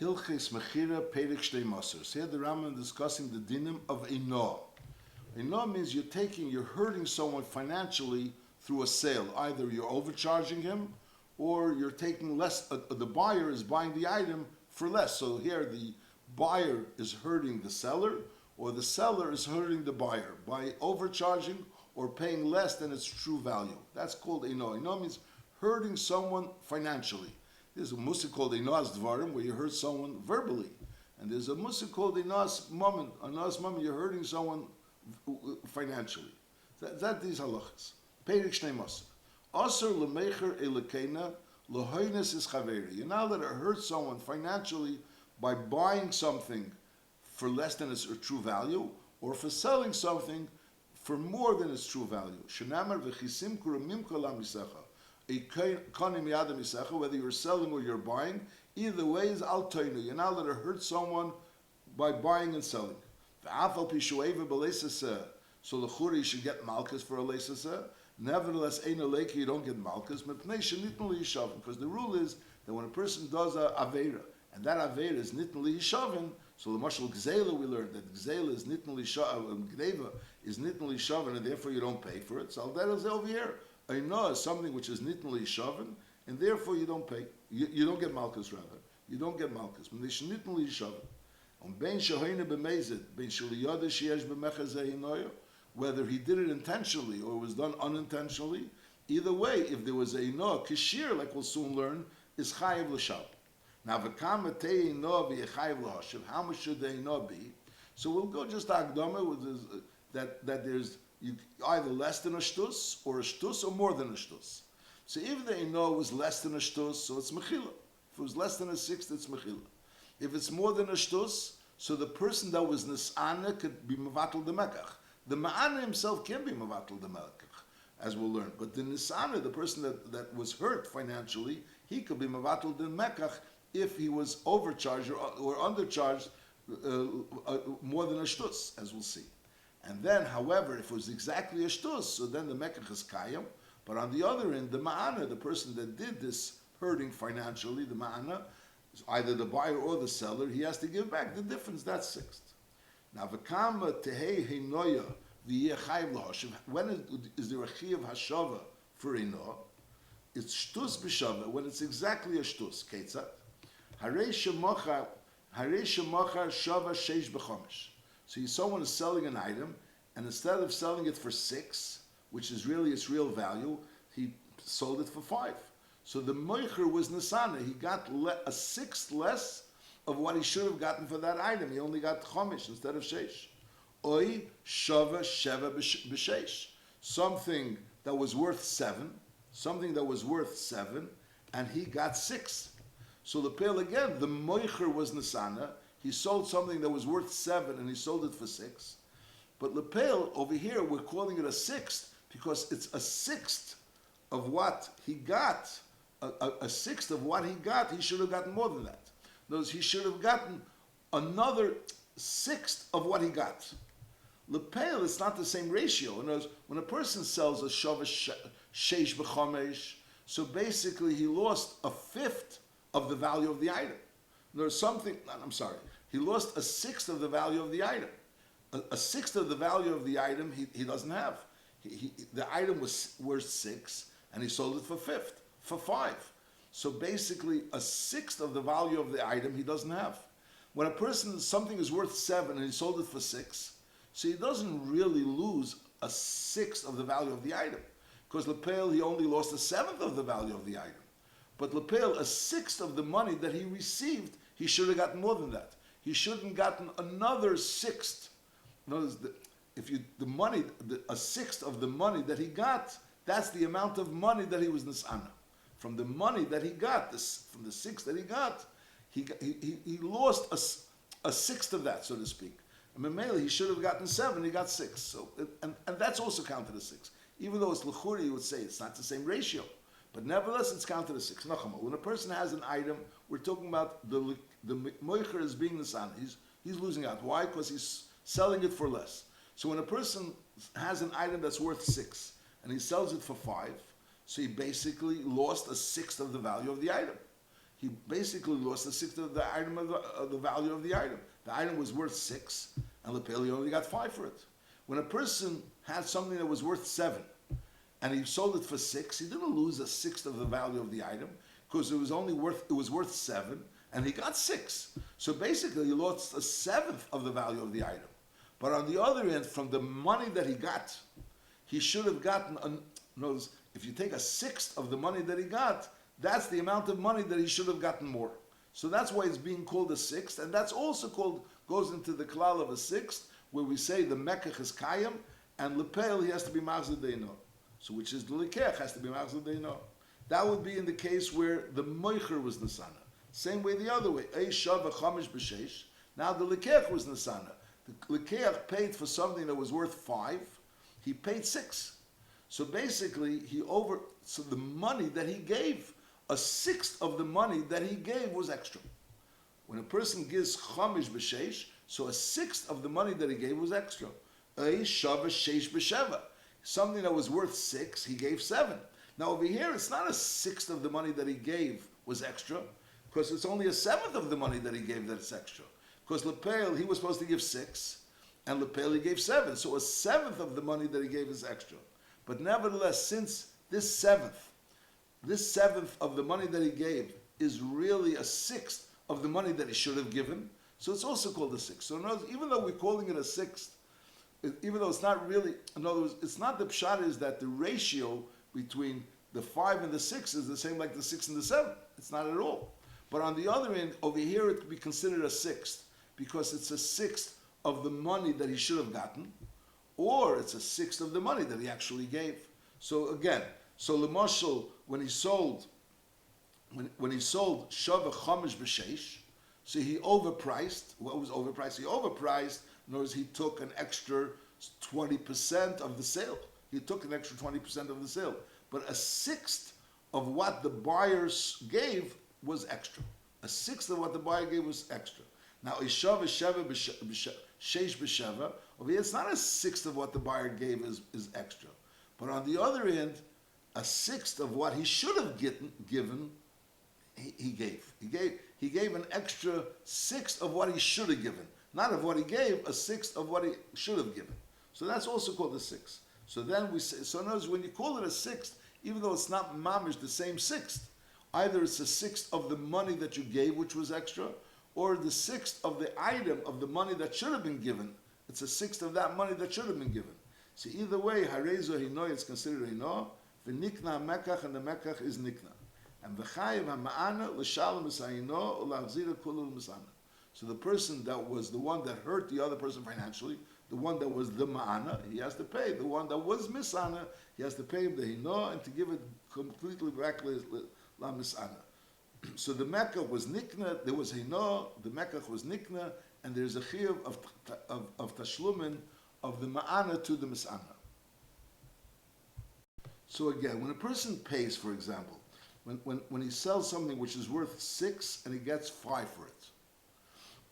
Hilches Mechirah Perek Shtei Masers. Here the Rambam discussing the dinim of Eino. Eino means you're hurting someone financially through a sale. Either you're overcharging him, or you're taking less. The buyer is buying the item for less. So here the buyer is hurting the seller, or the seller is hurting the buyer by overcharging or paying less than its true value. That's called Eino. Eino means hurting someone financially. There's a musik called Einos Dvarim, where you hurt someone verbally. And there's a musik called Einos Moment. Einos Moment, you're hurting someone financially. That these halachas. Perek Shnei Masar. Asur lemecher elekena lohoines is chaveri. You're not allowed to hurt someone financially by buying something for less than its true value, or for selling something for more than its true value. Shenamar v'chisim kurumim kolam misecha. Whether you're selling or you're buying, either way is al toinu. You're not allowed to hurt someone by buying and selling. So l'churi you should get malchus for a leisasa. Nevertheless, ein aleki you don't get malchus. Because the rule is that when a person does a aveira, and that aveira is nitn lihishavin, so the mashal gzela we learned that gzela is nitn lihishavin, gneva is nitn lihishavin, and therefore you don't pay for it. So that is over here. Eino is something which is nitn lihishavin, and therefore you don't pay. You don't get malchus rather. You don't get malchus. Nitn lihishavin. Whether he did it intentionally or was done unintentionally, either way, if there was a no kishir, like we'll soon learn, is chayiv l'shab. Now, how much should the no be? So we'll go just agdama with that there's either less than a shtus or more than a shtus. So if the no was less than a shtus, so it's mechila. If it was less than a sixth, it's mechila. If it's more than a shtus, so the person that was nis'ana could be mevatel the mekach. The ma'ana himself can be mevatel the mekach, as we'll learn. But the nis'ana, the person that was hurt financially, he could be mevatel the mekach if he was overcharged or undercharged more than a shtus, as we'll see. And then, however, if it was exactly a shtus, so then the mekach is kayam. But on the other end, the ma'ana, the person that did this hurting financially, the ma'ana, either the buyer or the seller, he has to give back the difference. That's sixth. Now, v'kama tehei heinoya v'yeh chayiv l'hashav. When is there a chiyav hashava for ino? It's shtus b'shava when it's exactly a shtus. Ketzat harei shemachar shava sheish b'chomish. So someone is selling an item, and instead of selling it for 6, which is really its real value, he sold it for 5. So the moicher was nisana. He got a sixth less of what he should have gotten for that item. He only got chomish instead of sheish. Oi shava sheva b'sheish. Something that was worth 7, and he got 6. So the pale again, the moicher was nisana. He sold something that was worth 7, and he sold it for 6. But lepel over here, we're calling it a sixth because it's a sixth of what he got. A sixth of what he got, he should have gotten more than that. In other words, he should have gotten another sixth of what he got. Lepel, it's not the same ratio. In other words, when a person sells a shava sheish b'chomesh, so basically he lost a fifth of the value of the item. There's something, he lost a sixth of the value of the item. A sixth of the value of the item he doesn't have. The item was worth 6, and he sold it for 5. So basically, a sixth of the value of the item he doesn't have. When something is worth 7 and he sold it for 6, so he doesn't really lose a sixth of the value of the item. Because Lepel, he only lost a seventh of the value of the item. But Lepel, a sixth of the money that he received, he should have gotten more than that. He shouldn't have gotten another sixth. Notice a sixth of the money that he got, that's the amount of money that he was nisana. From the money that he got, from the sixth that he got, he lost a sixth of that, so to speak. And Mamela, he should have gotten 7, he got 6. So, and that's also counted as 6. Even though it's l'churi, you would say it's not the same ratio. But nevertheless, it's counted as 6. When a person has an item, we're talking about the moicher is being nisana. He's losing out. Why? Because he's selling it for less. So when a person has an item that's worth 6 and he sells it for 5, so he basically lost a sixth of the value of the item. he basically lost a sixth of the item of the value of the item. The item was worth 6, and Lepel he only got 5 for it. When a person had something that was worth 7, and he sold it for 6, he didn't lose a sixth of the value of the item because it was worth 7, and he got 6. So basically, he lost a seventh of the value of the item. But on the other end, from the money that he got, he should have gotten. Notice, if you take a sixth of the money that he got, that's the amount of money that he should have gotten more. So that's why it's being called a sixth, and that's also goes into the klal of a sixth, where we say the mekach is kayam, and lepel he has to be machzor deino. So which is the lekech has to be machzor deino. That would be in the case where the moicher was nesana. Same way the other way. Ei shava chamish b'sheish. Now the lekech was nesana. The lekech paid for something that was worth 5. He paid 6. So basically, so the money that he gave, a sixth of the money that he gave was extra. When a person gives chamish b'sheish, so a sixth of the money that he gave was extra. Ei shava sheish b'sheva. Something that was worth 6, he gave 7. Now over here, it's not a sixth of the money that he gave was extra, because it's only a seventh of the money that he gave that's extra. Because Lepel, he was supposed to give 6, and Lepel, he gave 7. So a seventh of the money that he gave is extra. But nevertheless, since this seventh of the money that he gave is really a sixth of the money that he should have given, so it's also called a sixth. So in other words, even though we're calling it a sixth, even though it's not really, in other words, it's not the pshat is that the ratio between the 5 and the 6 is the same like the 6 and the 7. It's not at all. But on the other end, over here it could be considered a sixth, because it's a sixth of the money that he should have gotten, or it's a sixth of the money that he actually gave. So again, Lemashal, when he sold Shava Chamish B'Sheish, so he overpriced. What was overpriced? He overpriced. In other words, he took an extra 20% of the sale. He took an extra 20% of the sale. But a sixth of what the buyers gave was extra. A sixth of what the buyer gave was extra. Now, Ishava Sheva Sheish B'Sheva, over here, it's not a sixth of what the buyer gave is extra. But on the other end, a sixth of what he should have given, he gave. He gave an extra sixth of what he should have given. Not of what he gave, a sixth of what he should have given. So that's also called a sixth. So then we say, so notice when you call it a sixth, even though it's not mamish the same sixth, either it's a sixth of the money that you gave, which was extra, or the sixth of the item of the money that should have been given. It's a sixth of that money that should have been given. So either way, harezo hino, it's considered hino, v'nikna mekach, and the mekach is nikna. And v'chayiv ha'ma'ana l'shalom esayino u'lachzira kulu l'masana. So the person that was the one that hurt the other person financially, the one that was the ma'ana, he has to pay. The one that was misana, he has to pay him the hino and to give it completely back la misana. So the Mecca was nikna, there was hino, the Mecca was nikna, and there's a chiyuv of tashlumin of the ma'ana to the misana. So again, when a person pays, for example, when he sells something which is worth 6 and he gets 5 for it,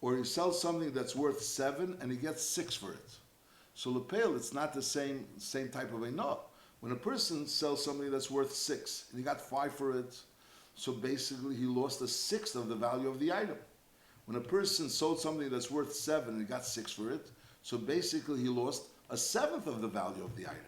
or he sells something that's worth 7 and he gets 6 for it. So lepel, it's not the same type of a no. When a person sells something that's worth 6 and he got 5 for it, so basically he lost a sixth of the value of the item. When a person sold something that's worth 7 and he got 6 for it, so basically he lost a seventh of the value of the item.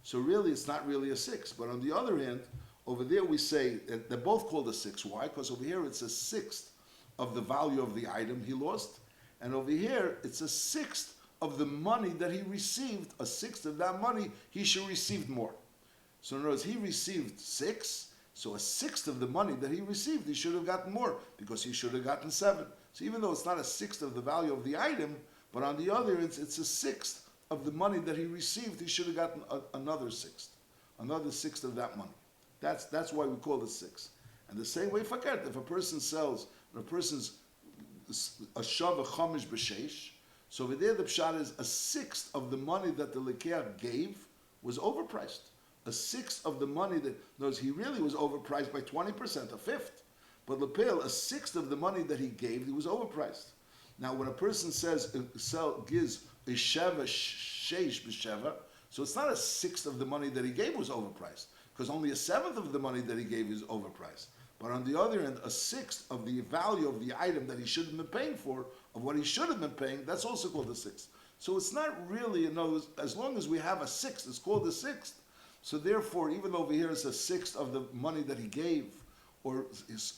So really it's not really a 6. But on the other hand, over there we say that they're both called a 6. Why? Because over here it's a sixth of the value of the item he lost, and over here it's a sixth of the money that he received. A sixth of that money he should receive more. So in other words, he received 6, so a sixth of the money that he received he should have gotten more, because he should have gotten 7. So even though it's not a sixth of the value of the item, but on the other end it's a sixth of the money that he received, he should have gotten another sixth of that money. That's why we call it 6. And the same way, forget, if a person sells, when a person's a shava chamish b'sheish, so over there the pshat is a sixth of the money that the lekeach gave was overpriced. A sixth of the money that, knows he really was overpriced by 20%, a fifth. But lepel, a sixth of the money that he gave, he was overpriced. Now when a person gives a sheva sheish b'sheva, so it's not a sixth of the money that he gave was overpriced, because only a seventh of the money that he gave is overpriced. But on the other hand, a sixth of the value of the item that he should have been paying for, of what he should have been paying, that's also called a sixth. So it's not really, as long as we have a sixth, it's called a sixth. So therefore, even over here it's a sixth of the money that he gave, or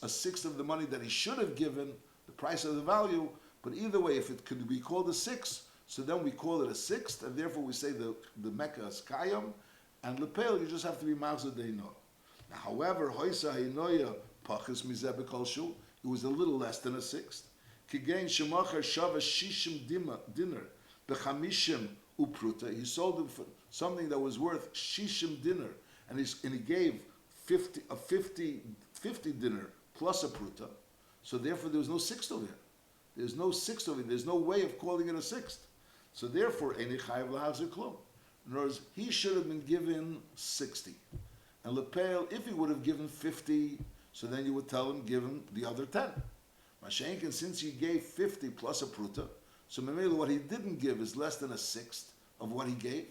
a sixth of the money that he should have given, the price of the value. But either way, if it could be called a sixth, so then we call it a sixth, and therefore we say the Mecca is Kayam, and Lepel, you just have to be Mazda Deino. Now, however, Hoisa Hainoya Pachis Mizeh B'Kol Shu, it was a little less than a sixth. Kigain Shemachar Shava Shishim Dinner, B'Chamishim Upruta, he sold it for something that was worth Shishim dinner, and he gave 50 dinner plus a pruta, so therefore there was no sixth over here. There's no sixth over here. There's no way of calling it a sixth. So therefore, Eini Chayav L'Hachzir Klum. In other words, he should have been given 60. And Lepel, if he would have given 50, so then you would tell him, give him the other 10. Mashenkin, since he gave 50 plus a pruta, so Memela, what he didn't give is less than a sixth of what he gave,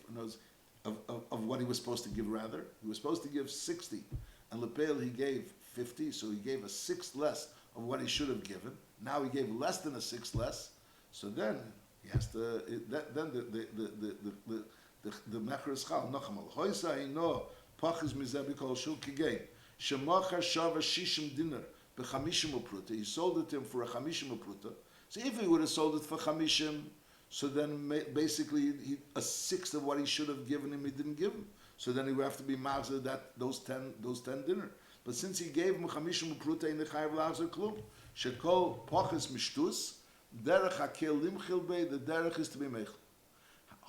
of what he was supposed to give rather. He was supposed to give 60, and Lepel he gave 50, so he gave a sixth less of what he should have given. Now he gave less than a sixth less, so then he has to, then the Mechirah is Chal, Nochamal. Hoisa Ino, Pachis Mizeh B'Kol Shu Kigein, Shemachar Shava Shishim Dinner, B'Chamishim Upruta, he sold it to him for a Chamishim Upruta. So if he would have sold it for Chamishim, so then basically a sixth of what he should have given him, he didn't give him. So then he would have to be Mazda those 10 dinner. But since he gave him Chamishim Upruta in the Chayav L'Hachzir Klum, Shekol Pachis Mishtus, Derech HaKel Limchil Bey, the Derech is to be Mechel.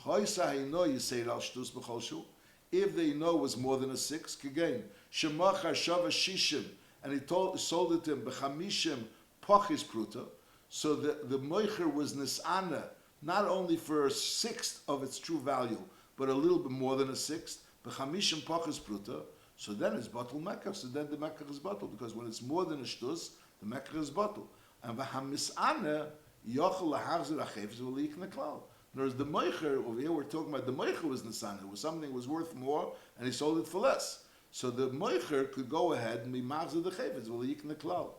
Hoisa Haino Yisei Al Shtus B'Chol Shu, if the Ino was more than a sixth, again, Shemachar Shava Shishim, and he sold it to him B'Chamishim Pachis Pruta, so the Mechirah was Nis'ana, not only for a sixth of its true value, but a little bit more than a sixth, B'Chamishim Pachis Pruta, so then it's Batul Mekach, so then the Mekach is Batul, because when it's more than a Shtus, the Mekach is Batul. And V'Hamis'ana, Yochel L'Hachzir HaChefz V'Li'ik Neklal. In other words, the Mechirah, over here we're talking about the Mechirah was Nis'ana, it was something that was worth more, and he sold it for less. So the Mechirah could go ahead and be Machzir the Chefetz V'Li'ik Neklal.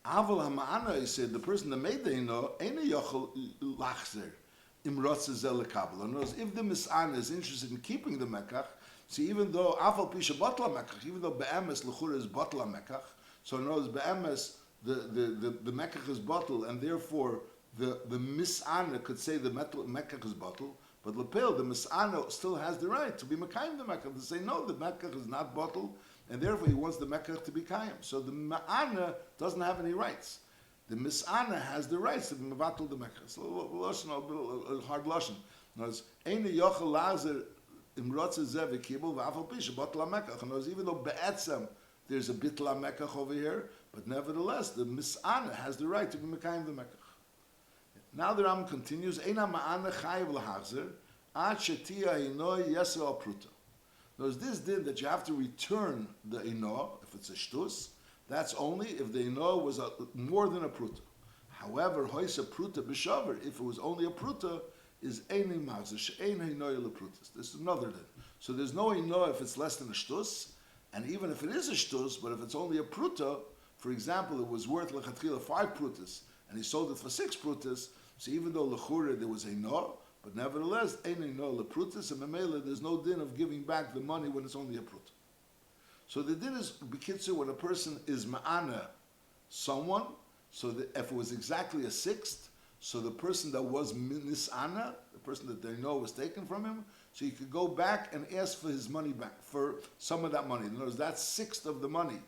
Aval HaMa'ana, he said, the person that made the Ino, Eina Yochel L'Achzir, Im Rotze Zel L'Kabel. In other words, if the Mis'ana is interested in keeping the Mekach, see, even though Aval Pisha Batla Mekach, even though Be'emes L'Chura is Batla Mekach, so in other words, Be'emes, the Mekach is bottle, and therefore the Mis'ana could say the Mekach is bottle, but Lepel, the Mis'ana still has the right to be Mekayim the Mekach, to say no, the Mekach is not bottle, and therefore he wants the Mekach to be Kayim. So the Ma'ana doesn't have any rights. The Mis'ana has the rights to be Mevatel the Mekach. So a hard lashon. In other words, Eina Yochel L'Hachzir Im Rotze Zeh V'Kibul V'Afal Pisha Botla Mekach. In other words, even though Be'etzem there's a Bitla Mekach over here, but nevertheless, the Mis'ana has the right to be Mekayim the Mekach. Now the Ram continues, Eina Ma'ana Chayiv L'Hachzir, Ad Shetia Ino Yeser Al Pruta. There's this din that you have to return the Ino, if it's a Shtus, that's only if the Ino was more than a Pruta. However, Hoysa Pruta B'Shavar, if it was only a Pruta, is Eini Machzir, She'ein Ino Yel Prutas. This is another din. So there's no Ino if it's less than a Shtus, and even if it is a Shtus, but if it's only a Pruta, for example, it was worth L'Chatchila 5 Prutas, and he sold it for 6 Prutas, so even though L'Chura there was a No, but nevertheless, Ein No L'Prutas, and Memela, there's no din of giving back the money when it's only a Pruta. So the din is, B'Kitzur, when a person is Ma'ana someone, so that if it was exactly a sixth, so the person that was Nis'ana, the person that they know was taken from him, so he could go back and ask for his money back, for some of that money. In other words, that sixth of the money,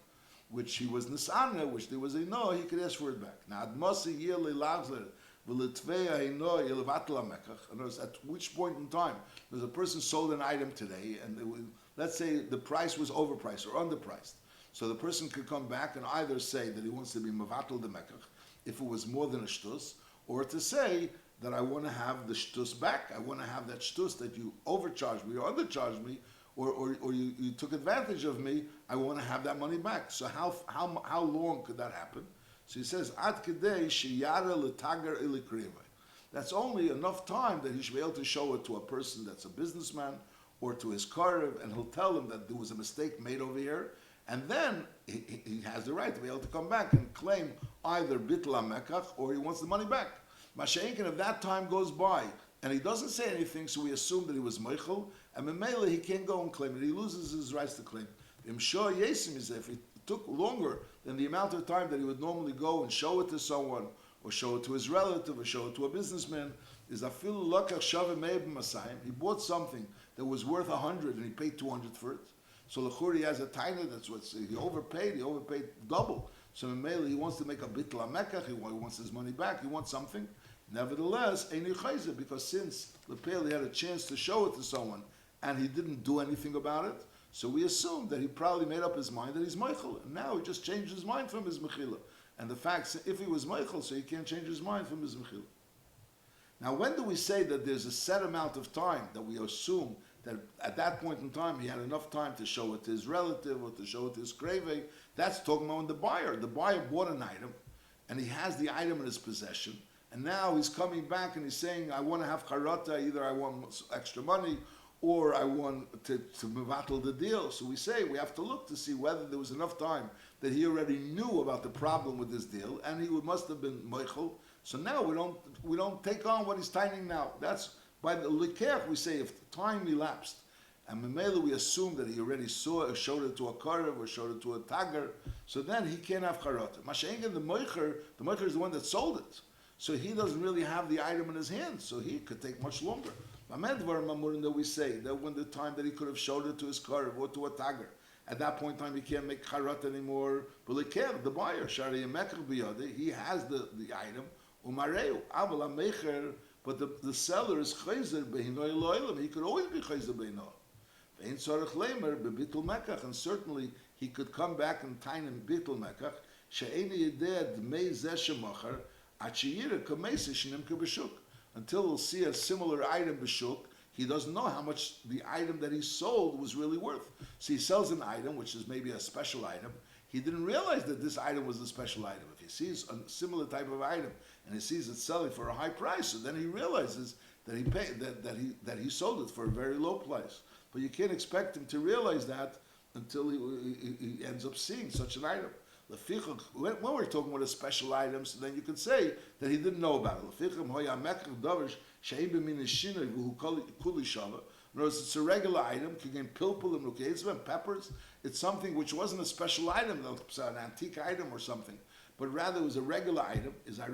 which he was Nis'ana, which there was a no, he could ask for it back. Now, Admasi Yeh Le'Lachzer, V'Litvei Ha'ino Yelvatla Mekach. In other words, at which point in time, there's a person sold an item today, and let's say the price was overpriced or underpriced. So the person could come back and either say that he wants to be Mavatal the Mekach, if it was more than a Shtus, or to say that I want to have the Shtus back, I want to have that Shtus that you overcharged me or undercharged me, or you took advantage of me, I want to have that money back. So how long could that happen? So he says, Ad Kedei Sheyara L'Tagar Ilikrivai. That's only enough time that he should be able to show it to a person that's a businessman or to his karev, and he'll tell him that there was a mistake made over here, And then he has the right to be able to come back and claim either bitla mekach or he wants the money back. Masha'inkin, if that time goes by and he doesn't say anything, so we assume that he was meichel, and memela he can't go and claim it. He loses his rights to claim. Imshor yesim is if it took longer than the amount of time that he would normally go and show it to someone, or show it to his relative, or show it to a businessman, is afilu lokach shaveh me'eb masayim. He bought something that was worth 100 and he paid 200 for it. So l'chur he has a taina that's what he overpaid double. So memela he wants to make a bitla mekach. He wants his money back. He wants something. Nevertheless, Eini Chayzer, because since Lepel he had a chance to show it to someone and he didn't do anything about it, so we assume that he probably made up his mind that he's Meichel, and now he just changed his mind from his Mechila. And the fact, if he was Meichel, so he can't change his mind from his Mechila. Now, when do we say that there's a set amount of time that we assume that at that point in time he had enough time to show it to his relative or to show it to his kreve? That's talking about when the buyer bought an item and he has the item in his possession, and now he's coming back and he's saying, I want to have charata, either I want extra money or I want to mevatel the deal. So we say we have to look to see whether there was enough time that he already knew about the problem with this deal and he must have been meichel. So now we don't take on what he's timing now. That's by the likech we say if time elapsed and memela we assume that he already showed it to a karev or showed it to a tager, so then he can't have charata. Masha'engen the moicher is the one that sold it. So he doesn't really have the item in his hand, so he could take much longer. That we say that when the time that he could have showed it to his karev or to a tager, at that point in time he can't make charat anymore. But the buyer, he has the item. But the seller is chayzer behinoi loilam. He could always be chayzer behinoi. And certainly he could come back and time in bitul mekach. She'eni yedeh dmei zeh shemachar. Until we'll see a similar item b'shuk, he doesn't know how much the item that he sold was really worth. So he sells an item, which is maybe a special item. He didn't realize that this item was a special item. If he sees a similar type of item and he sees it selling for a high price, so then he realizes that he paid that he sold it for a very low price. But you can't expect him to realize that until he ends up seeing such an item. When we're talking about a special item, so then you could say that he didn't know about it. In other words, it's a regular item, and peppers. It's something which wasn't a special item, an antique item or something, but rather it was a regular item. In other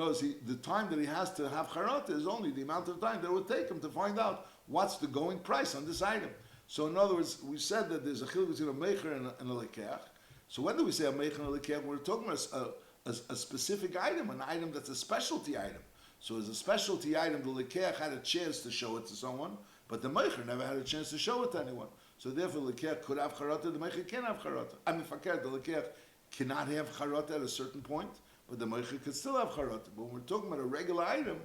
words, the time that he has to have charata is only the amount of time that it would take him to find out what's the going price on this item. So in other words, we said that there's a chiluk between a mecher and a lekech. So when do we say a mecher and a lekech? We're talking about a specific item, an item that's a specialty item. So as a specialty item, the lekech had a chance to show it to someone, but the mecher never had a chance to show it to anyone. So therefore, the lekech could have charata, the mecher can't have charata. I mean, fakir, the lekech cannot have charata at a certain point, but the mecher could still have charata. But when we're talking about a regular item,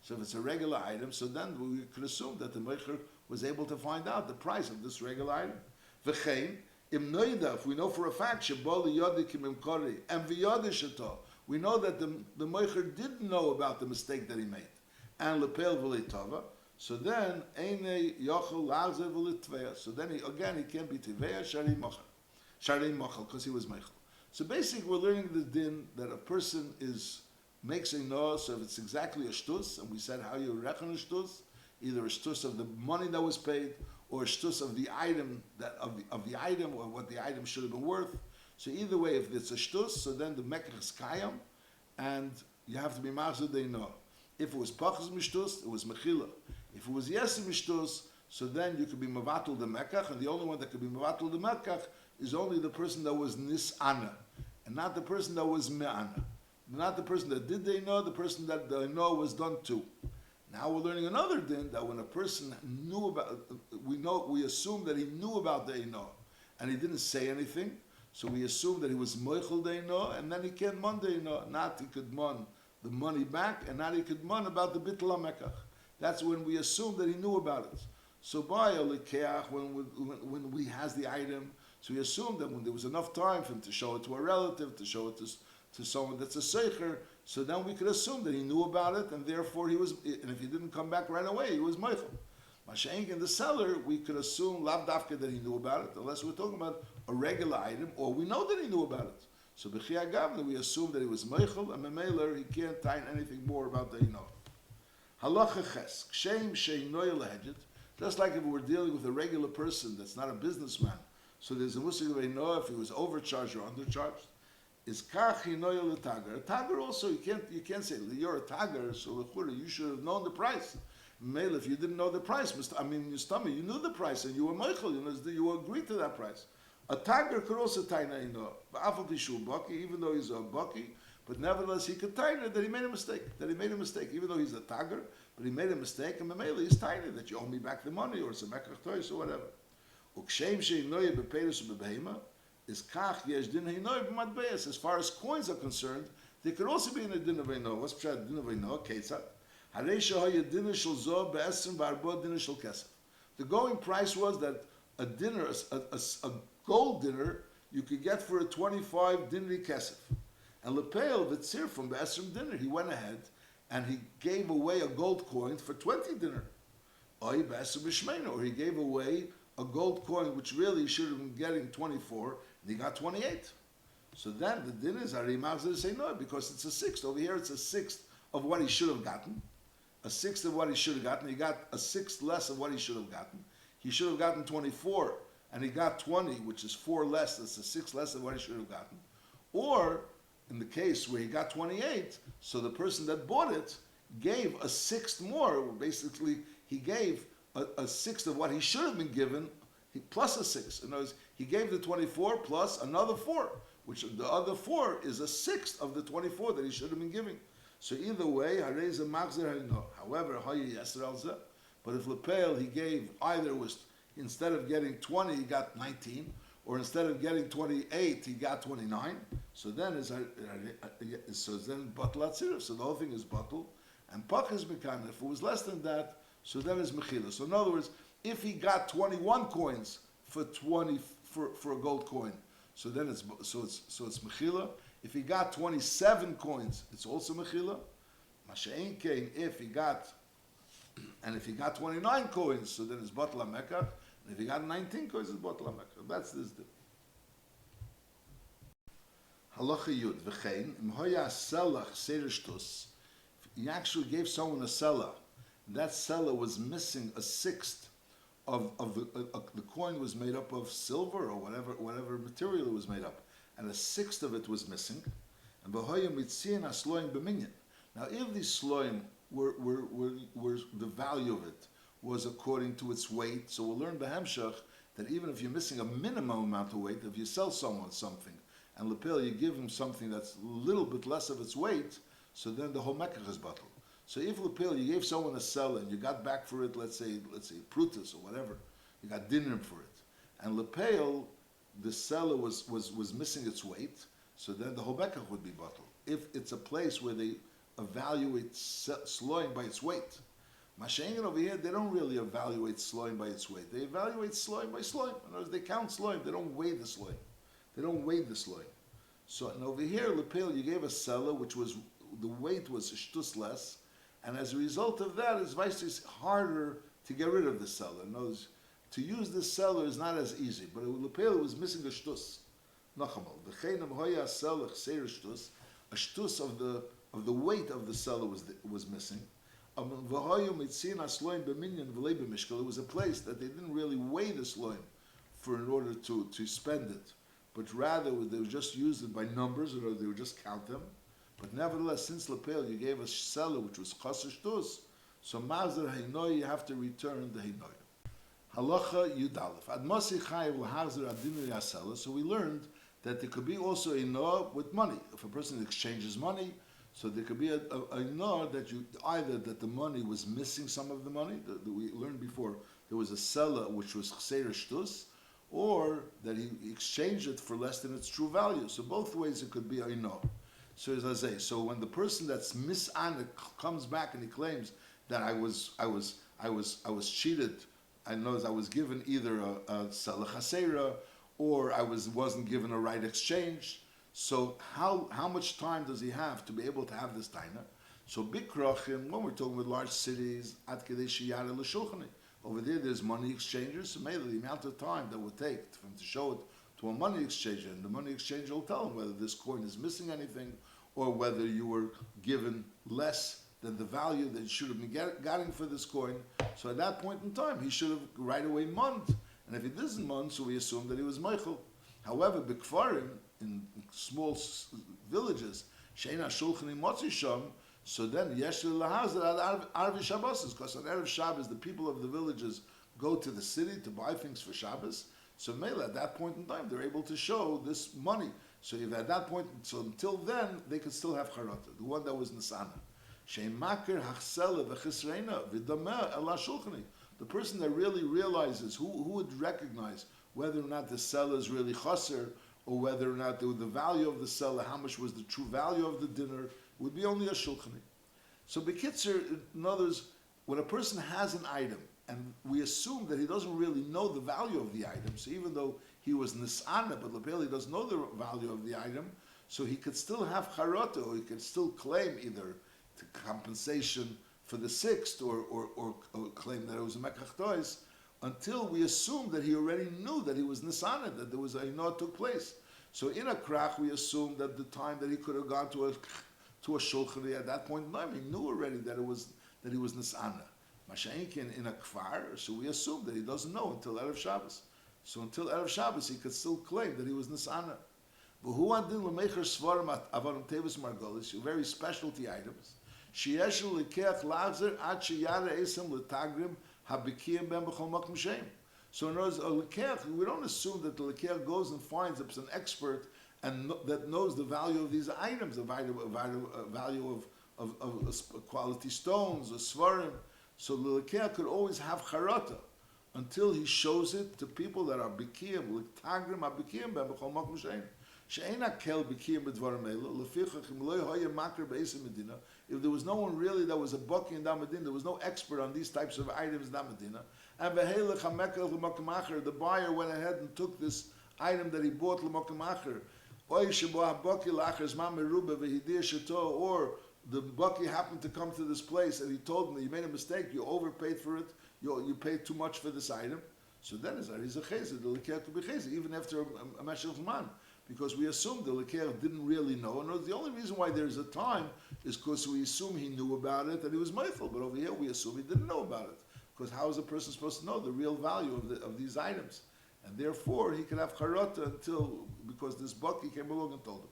so if it's a regular item, so then we could assume that the mecher was able to find out the price of this regular item. V'chein, im noida, if we know for a fact, shebol yodik im kori, and v'yodishato, we know that the mecher did know about the mistake that he made. And lepel v'leitava, so then, eine yochel lazer v'letveya, so then he can't be teveya, shari mochel, because he was meichel. So basically we're learning the din that a person makes a no, so if it's exactly a shtus, and we said how you reckon a shtus, either a shtus of the money that was paid, or a shtus of the item of the item, or what the item should have been worth. So either way, if it's a shtus, so then the mekach is kayam, and you have to be machzor they know. If it was pachas mishtus, it was mechila. If it was yes mishtus, so then you could be mavatul the mekach, and the only one that could be mavatul the mekach is only the person that was nisana, and not the person that was me'ana. Not the person that did they know, the person that they know was done to. Now we're learning another din that when a person knew about, we assume that he knew about the Eino, and he didn't say anything, so we assume that he was moichel the Eino, and then he can't mon the Eino. Not he could mon the money back, and not he could mon about the bittul mekach. That's when we assume that he knew about it. So by a likeach, when we has the item, so we assume that when there was enough time for him to show it to a relative, to show it to someone that's a seicher, so then we could assume that he knew about it, and therefore and if he didn't come back right away, he was meichel. Masha'ink in the seller, we could assume lav dafka that he knew about it, unless we're talking about a regular item, or we know that he knew about it. So b'chiyah gavna, we assume that he was meichel, and memeiler, he can't tie anything more about the hino. Halacha ches, kshem sheinoy lehejet, just like if we're dealing with a regular person that's not a businessman, so there's a musig of hino if he was overcharged or undercharged. Is kach hinoy letager. A tager also, you can't say, you're a tager, so lechura, you should have known the price. Mail, if you didn't know the price, your stomach, you knew the price, and you were meichel, you agreed to that price. A tiger could also taina even though he's a bucky, but nevertheless he could taina that he made a mistake. Even though he's a tiger, but he made a mistake, and Mamela he's taina that you owe me back the money, or some ekach toys, or whatever. Ukshem sheinoye bepeirus ubebehema is kach yesh din heinoye b'matbeis. As far as coins are concerned, they could also be in a din of heinoye. What's pshat din of heinoye? Ketzat. The going price was that a dinner, a gold dinner, you could get for a 25 dinari kesef. And Lepeil Vitzir from Be'esrim dinner, he went ahead and he gave away a gold coin for 20 dinner. Or he gave away a gold coin which really he should have been getting 24, and he got 28. So then the dinners are Imazir say no, because it's a sixth. Over here it's a sixth of what he should have gotten. A sixth of what he should have gotten. He got a sixth less of what he should have gotten. He should have gotten 24, and he got 20, which is 4 less. That's a 6 less than what he should have gotten. Or, in the case where he got 28, so the person that bought it gave a sixth more. Basically, he gave a sixth of what he should have been given, plus a 6. In other words, he gave the 24 plus another 4, which the other 4 is a sixth of the 24 that he should have been giving. So either way, harei machzer haino. However, but if Lepeil he gave either was instead of getting 20 he got 19, or instead of getting 28 he got 29. So then is batal atziruf. So the whole thing is batal, and pach is mekan. If it was less than that, so then is mechila. So in other words, if he got 21 coins for a gold coin, so then it's mechila. If he got 27 coins, it's also mechila. Masha'en came if he got 29 coins, so then it's batal hamekach. And if he got 19 coins, it's batal hamekach. That's this din. Halacha yud v'chein im hoya selach seder shtus. He actually gave someone a seller. That seller was missing a sixth of the coin was made up of silver or whatever material it was made up, and a sixth of it was missing. And v'hoya mitzian asloim b'minyan. Now, if these sloim were the value of it was according to its weight, so we'll learn b'hemshach that even if you're missing a minimum amount of weight, if you sell someone something and lepil you give him something that's a little bit less of its weight, so then the whole mekach is batal. So if lepil you gave someone a seller and you got back for it, let's say prutas or whatever, you got dinner for it, and lepil the seller was missing its weight, so then the whole mekach would be batal. If it's a place where they evaluate sloim by its weight. Mashengen over here, they don't really evaluate sloim by its weight. They evaluate sloim by sloim. In other words, they count sloim. They don't weigh the sloim. They don't weigh the sloim. So, and over here, lepil, you gave a seller, which was, the weight was shtus less, and as a result of that, it's harder to get rid of the seller. In other words, to use this seller is not as easy, but lepil was missing a shtus. Nachamal. V'cheinam hoya selach seir shtus, a shtus of the weight of the seller was missing. It was a place that they didn't really weigh the sloim in order to spend it, but rather they would just use it by numbers, or they would just count them. But nevertheless, since Lepel you gave a seller which was chaser shtus, so mazer heinoy you have to return the heinoy. Halacha yudalef admasi chayiv l'hazer adinu yasela. So we learned that there could be also a no with money. If a person exchanges money, so there could be a no that either that the money was missing some of the money that we learned before. There was a seller which was chseir shtus, or that he exchanged it for less than its true value. So both ways it could be a no. So as I say, so when the person that's misan comes back and he claims that I was cheated, I know I was given either a seller chasera or I wasn't given a right exchange. So how much time does he have to be able to have this taina? So big krachim, when we're talking with large cities, ad kedei sheyare l'shulchani, Over there, there's money exchangers. So maybe the amount of time that would take for him to show it to a money exchanger, and the money exchanger will tell him whether this coin is missing anything or whether you were given less than the value that you should have been getting for this coin. So at that point in time, he should have right away munned. And if he doesn't munn, so we assume that he was Meichel. However, B'kfarim, in small villages, Sheina Shulchan Motzi Sham, so then Yesh Lahazar al Arvi Shabbos, because on Erev Shabbos, the people of the villages go to the city to buy things for Shabbos. So Mela, at that point in time, they're able to show this money. So if at that point, so until then, they could still have Charata, the one that was Nisana. Sheimakir Hachsela v'Chisreina v'Dameh Ela Shulchani. The person that really realizes, who would recognize whether or not the seller is really chaser, or whether or not the value of the seller, how much was the true value of the dinner, would be only a shulchani. So Bekitzer, in others, when a person has an item, and we assume that he doesn't really know the value of the item, so even though he was nisana, but Lepeli doesn't know the value of the item, so he could still have charata, or he could still claim either the compensation for the sixth, or claim that it was a mekach until we assume that he already knew that he was nisana, that there was a inah took place. So in a krach, we assume that the time that he could have gone to a shulchani at that point in time, he knew already that he was nisana. Masha'inkin in a kfar, so we assume that he doesn't know until Erev Shabbos. So until Erev Shabbos, he could still claim that he was nisana. Very specialty items. So in other words, a lekech, we don't assume that the lekech goes and finds an expert and that knows the value of these items, the value of quality stones or svarim. So the lekech could always have charata until he shows it to people that are bikiyim, l'tagrim ha-bikiyim ben b'chol makom shein. She'ena kel bikiyim b'dvarim elu, lefichach im lo hoya makar be'esim medina. If there was no one really that was a baki in that medina, there was no expert on these types of items in that medina, and v'heilech ha-mekel l'makom acher, the buyer went ahead and took this item that he bought l'makom acher, oy shebo ha-baki l'acher zman meruba v'hidir sheto, or the baki happened to come to this place and he told him that you made a mistake, you overpaid for it, you paid too much for this item. So then he's a chesed, the leker could be chesed, even after a meshach man, because we assume the leker didn't really know. And the only reason why there's a time is because we assume he knew about it and he was mindful. But over here we assume he didn't know about it, because how is a person supposed to know the real value of these items? And therefore he could have charata because this baki came along and told him.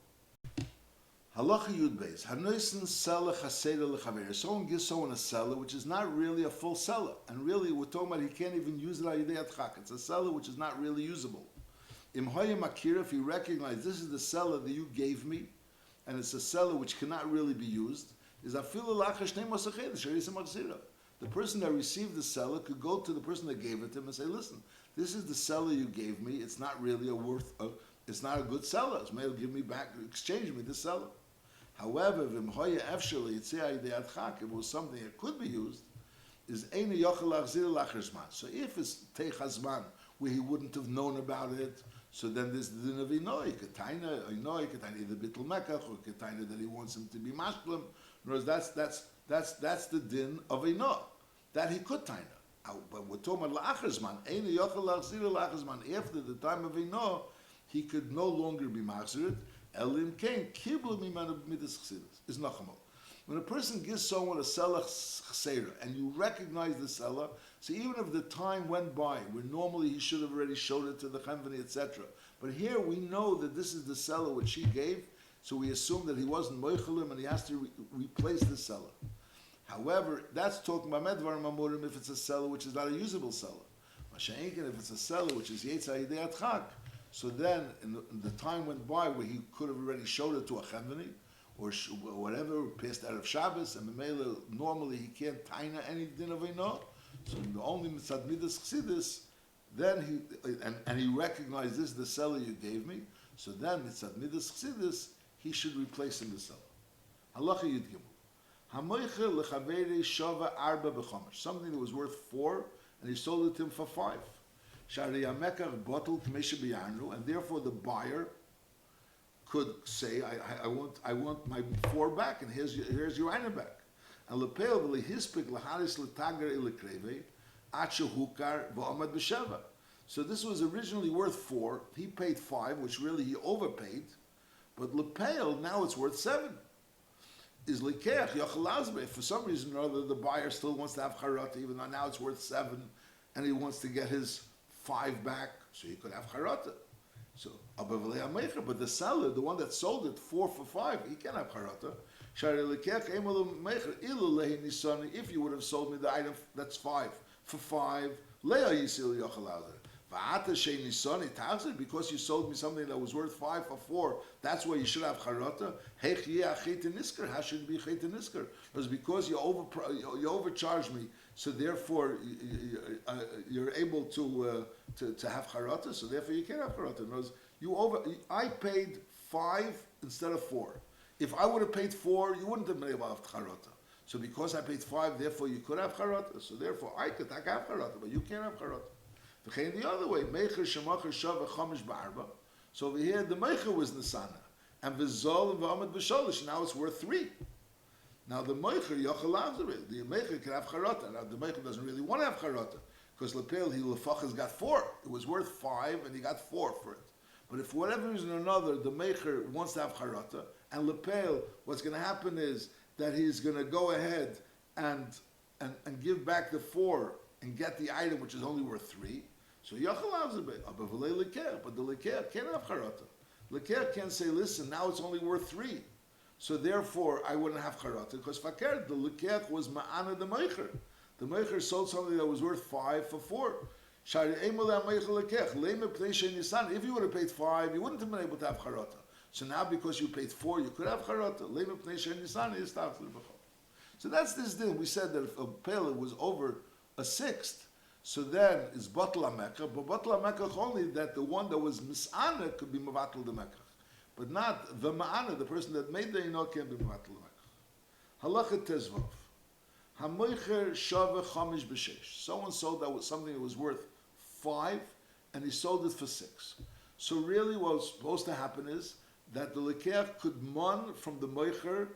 Halacha Yud Beis. Hanoisen seller chaseda lechaver. Someone gives someone a seller which is not really a full seller, and really we're talking about he can't even use it al yidei atchak. It's a seller which is not really usable. Im hoya Mechirah, if you recognize this is the seller that you gave me, and it's a seller which cannot really be used, is afilu lacha shnei masachid sherisa machzira. The person that received the seller could go to the person that gave it to him and say, "Listen, this is the seller you gave me. It's not really it's not a good seller. It's maybe give me back, exchange me the seller." However, if it was something that could be used, is so if it's teichazman, where he wouldn't have known about it, so then there's the din of inoi, ketaina, either bittul mekach or ketaina that he wants him to be mashlim. In other words, that's the din of inoi, that he could taina. But we're talking about la'achazman, after the time of inoi, he could no longer be machzirit. Elim kain kiblu mimanu midas chsidus is nachamol. When a person gives someone a seller chseira and you recognize the seller, so even if the time went by where normally he should have already showed it to the chenveni, etc., but here we know that this is the seller which he gave, so we assume that he wasn't moichelim and he has to replace the seller. However, that's talking about medvar mamurim if it's a seller which is not a usable seller. Masha'inkin if it's a seller which is yetza yidei atchak. So then, in the time went by where he could have already showed it to a chenveni, or whatever, passed out of Shabbos, and Memela, normally he can't taina any din of ino. So the only mitzad midas chsidis, then he recognized this is the seller you gave me. So then mitzad midas chsidis, he should replace him the seller. Halacha Yud Gimel. Hamoichel lechaveri shava arba b'chomesh. Something that was worth 4, and he sold it to him for 5. And therefore the buyer could say, I want my 4 back, and here's your item back. And Acha hukar v'amad b'sheva. So this was originally worth 4. He paid 5, which really he overpaid. But lepeil, now it's worth 7. Is lekeach yachalazbe. If for some reason or other the buyer still wants to have charata, even though now it's worth 7, and he wants to get his 5 back, so he could have charata. So but the seller, the one that sold it 4 for 5, he can't have charata. If you would have sold me the item that's 5 for 5, because you sold me something that was worth 5 for 4, that's why you should have charata. How should it be chet nisker? It was because you overcharged me, so therefore you're able to have charata. So therefore you can't have charata. I paid 5 instead of 4. If I would have paid 4, you wouldn't have been able to have charata. So because I paid 5, therefore you could have charata. So therefore I could have charata, but you can't have charata. The other way, Mechir shemacher shav chamish ba'arba. So over here, the Mechir was Nisana, and v'zol and v'amad b'sholish. Now it's worth 3. Now the Mechir yachal the Mechir can have charata. Now the Mechir doesn't really want to have charata because lepel he lefachas got 4. It was worth 5, and he got 4 for it. But if for whatever reason or another the Mechir wants to have charata, and lepel, what's going to happen is that he's going to go ahead and give back the 4 and get the item which is only worth 3. So Yachal Avzabeh, but the Leker can't have Charata. Leker can say, listen, now it's only worth 3. So therefore, I wouldn't have Charata. Because Fakir, the Leker was Ma'ana the Meicher. The Meicher sold something that was worth 5 for 4. If you would have paid 5, you wouldn't have been able to have Charata. So now because you paid 4, you could have Charata. So that's this deal. We said that if a Pele was over a sixth, so then it's Batal HaMekach, but Batal HaMekach only that the one that was Mis'ana could be Mavatal the Mekach. But not the Ma'ana, the person that made the Ino can be Mavatal the Mekach. Halacha Tezvav. HaMoicher Shava Chamish B'Shesh. Someone sold that was something that was worth 5, and he sold it for 6. So really what was supposed to happen is that the Lekeach could mon from the Moicher,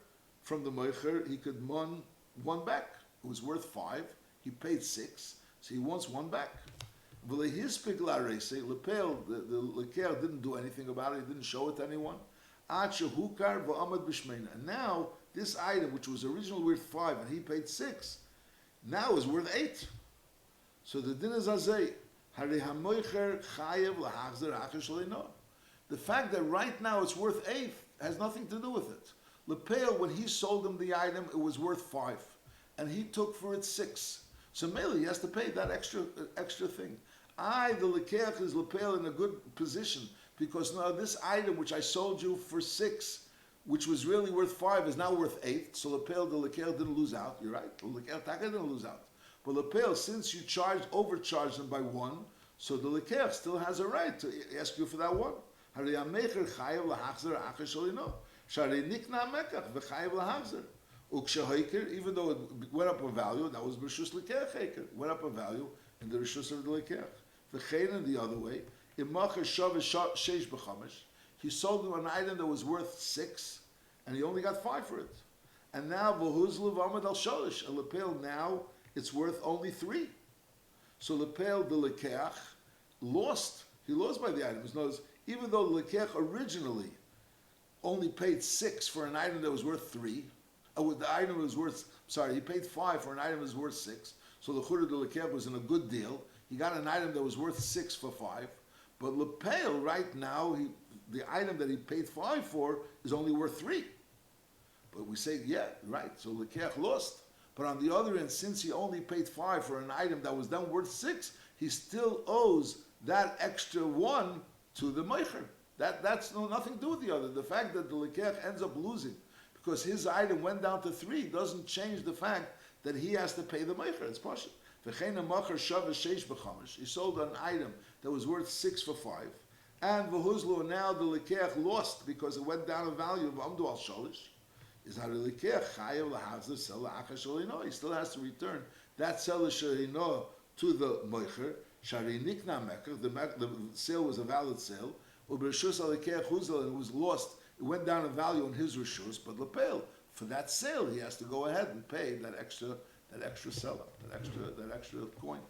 he could mon 1 back. It was worth 5, he paid 6, so he wants 1 back. The Lekeach didn't do anything about it, he didn't show it to anyone. And now, this item, which was originally worth 5 and he paid 6, now is worth 8. So the din is azay. The fact that right now it's worth 8 has nothing to do with it. Lepel, when he sold him the item, it was worth 5, and he took for it 6. So mainly he has to pay that extra thing. The Lekeach is Lepel in a good position because now this item which I sold you for 6, which was really worth 5, is now worth 8. So Lepel, the Lekeach didn't lose out. You're right. The Lekeach didn't lose out. But Lepel, since you overcharged him by 1, so the Lekeach still has a right to ask you for that 1. Even though it went up a value, that was Rishus Lekeach Heker, went up a value in the Rishus of the Lekeach. V'chein the other way, he sold him an item that was worth 6, and he only got 5 for it. And now v'huzlu v'amad al sholish, and Lepel now it's worth only 3. So Lepel the Lekeach lost. He lost by the item. Even though the Lekeach originally only paid 6 for an item that was worth 3, he paid 5 for an item that was worth 6. So the Chura de Lekeach was in a good deal. He got an item that was worth 6 for 5. But Lepel right now, the item that he paid 5 for is only worth 3. But we say, yeah, right. So Lekeach lost. But on the other end, since he only paid 5 for an item that was then worth 6, he still owes that extra 1 to the Meicher. That's nothing to do with the other. The fact that the Lekeach ends up losing because his item went down to 3 doesn't change the fact that he has to pay the Meicher. It's partial. He sold an item that was worth 6 for 5. And v'huzlu, now the Lekeach lost because it went down in value of Amdu al Sholish. Is how the Lekeach chayav lahazir sell la'achar shalino. He still has to return that seller shalino to the Meicher. Shari nikna mekach, the sale was a valid sale. U'b'rishus al-Lekeach huzel, and it was lost. It went down in value in his rishus, but Lepel, for that sale, he has to go ahead and pay that extra seller, that extra coin.